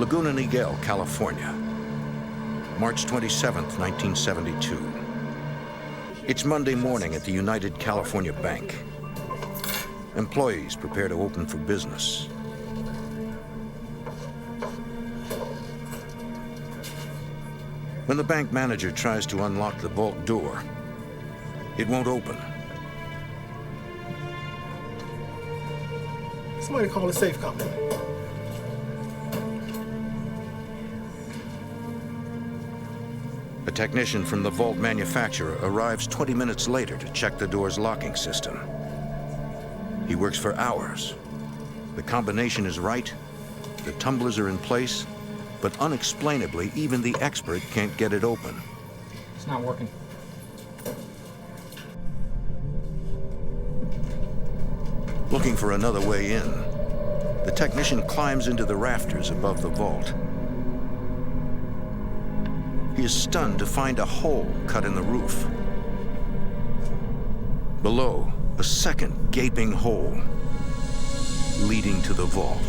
Laguna Niguel, California, March 27, 1972. It's Monday morning at the United California Bank. Employees prepare to open for business. When the bank manager tries to unlock the vault door, it won't open. Somebody call the safe company. A technician from the vault manufacturer arrives 20 minutes later to check the door's locking system. He works for hours. The combination is right, the tumblers are in place, but unexplainably, even the expert can't get it open. It's not working. Looking for another way in, the technician climbs into the rafters above the vault. He is stunned to find a hole cut in the roof. Below, a second gaping hole leading to the vault.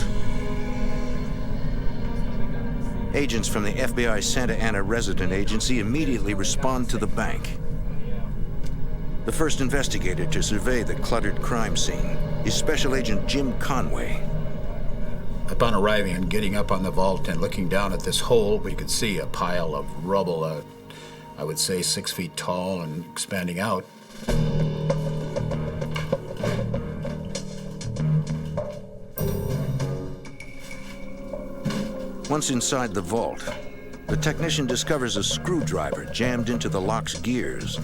Agents from the FBI Santa Ana resident agency immediately respond to the bank. The first investigator to survey the cluttered crime scene is Special Agent Jim Conway. Upon arriving and getting up on the vault and looking down at this hole, we could see a pile of rubble, I would say 6 feet tall and expanding out. Once inside the vault, the technician discovers a screwdriver jammed into the lock's gears.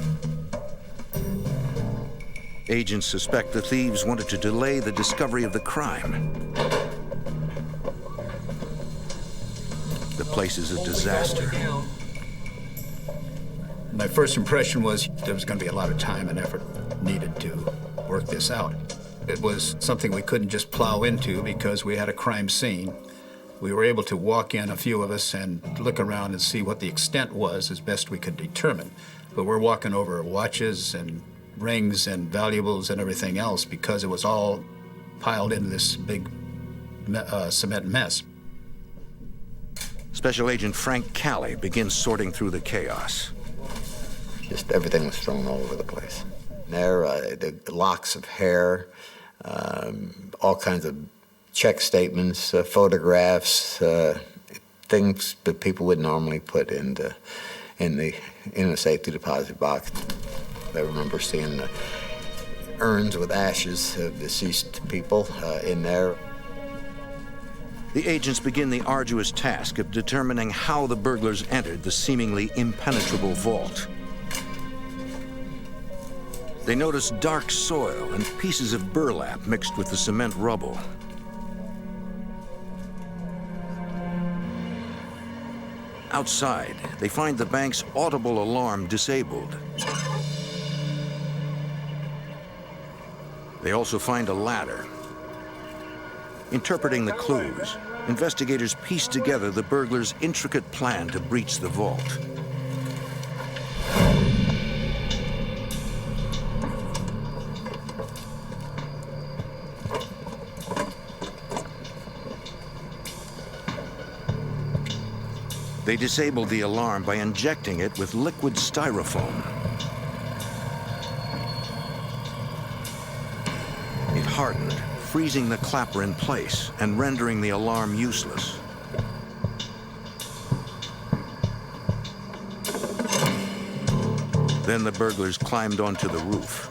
Agents suspect the thieves wanted to delay the discovery of the crime. The place is a disaster. My first impression was there was going to be a lot of time and effort needed to work this out. It was something we couldn't just plow into because we had a crime scene. We were able to walk in, a few of us, and look around and see what the extent was as best we could determine. But we're walking over watches and rings and valuables and everything else because it was all piled into this big cement mess. Special Agent Frank Calley begins sorting through the chaos. Just everything was thrown all over the place. There, the locks of hair, all kinds of check statements, photographs, things that people would normally put in a safety deposit box. I remember seeing urns with ashes of deceased people in there. The agents begin the arduous task of determining how the burglars entered the seemingly impenetrable vault. They notice dark soil and pieces of burlap mixed with the cement rubble. Outside, they find the bank's audible alarm disabled. They also find a ladder. Interpreting the clues, investigators piece together the burglars' intricate plan to breach the vault. They disabled the alarm by injecting it with liquid styrofoam. It hardened, freezing the clapper in place and rendering the alarm useless. Then the burglars climbed onto the roof.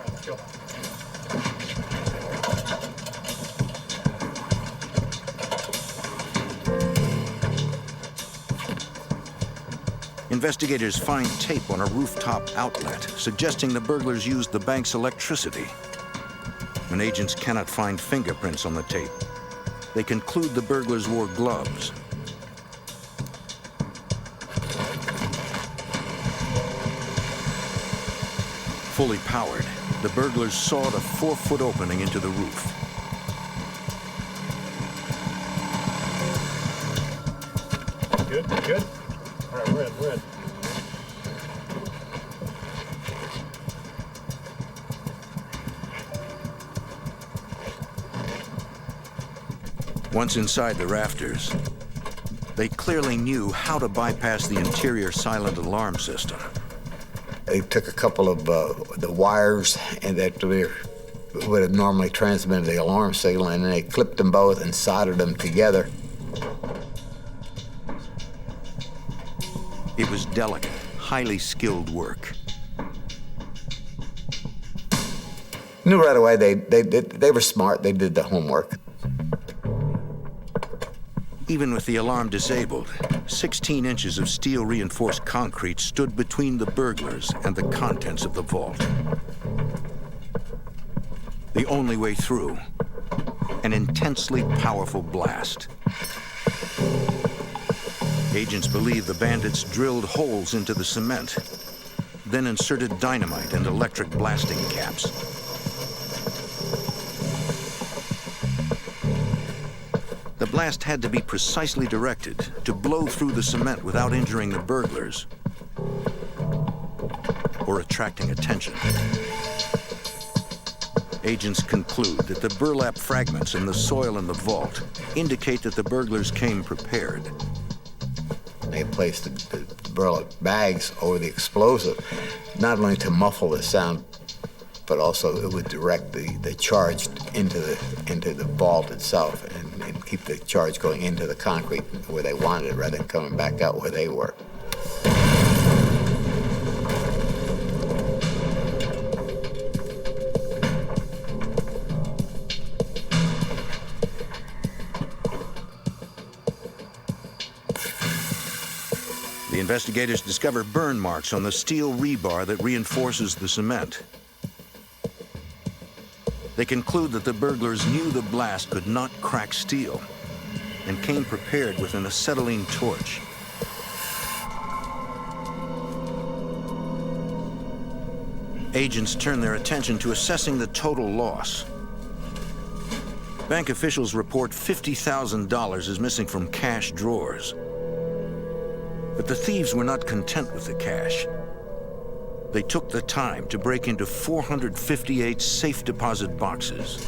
Investigators find tape on a rooftop outlet, suggesting the burglars used the bank's electricity. When agents cannot find fingerprints on the tape, they conclude the burglars wore gloves. Fully powered, the burglars sawed a 4-foot opening into the roof. Good, good. All right, we're in. Once inside the rafters, They clearly knew how to bypass the interior silent alarm system. They took a couple of the wires and that would have normally transmitted the alarm signal, and they clipped them both and soldered them together. It was delicate, highly skilled work. Knew right away they were smart. They did the homework. Even with the alarm disabled, 16 inches of steel-reinforced concrete stood between the burglars and the contents of the vault. The only way through, an intensely powerful blast. Agents believe the bandits drilled holes into the cement, then inserted dynamite and electric blasting caps. The blast had to be precisely directed to blow through the cement without injuring the burglars or attracting attention. Agents conclude that the burlap fragments in the soil in the vault indicate that the burglars came prepared. They placed the burlap bags over the explosive, not only to muffle the sound, but also it would direct the charge into the vault itself and keep the charge going into the concrete where they wanted it rather than coming back out where they were. The investigators discover burn marks on the steel rebar that reinforces the cement. They conclude that the burglars knew the blast could not crack steel and came prepared with an acetylene torch. Agents turn their attention to assessing the total loss. Bank officials report $50,000 is missing from cash drawers. But the thieves were not content with the cash. They took the time to break into 458 safe deposit boxes.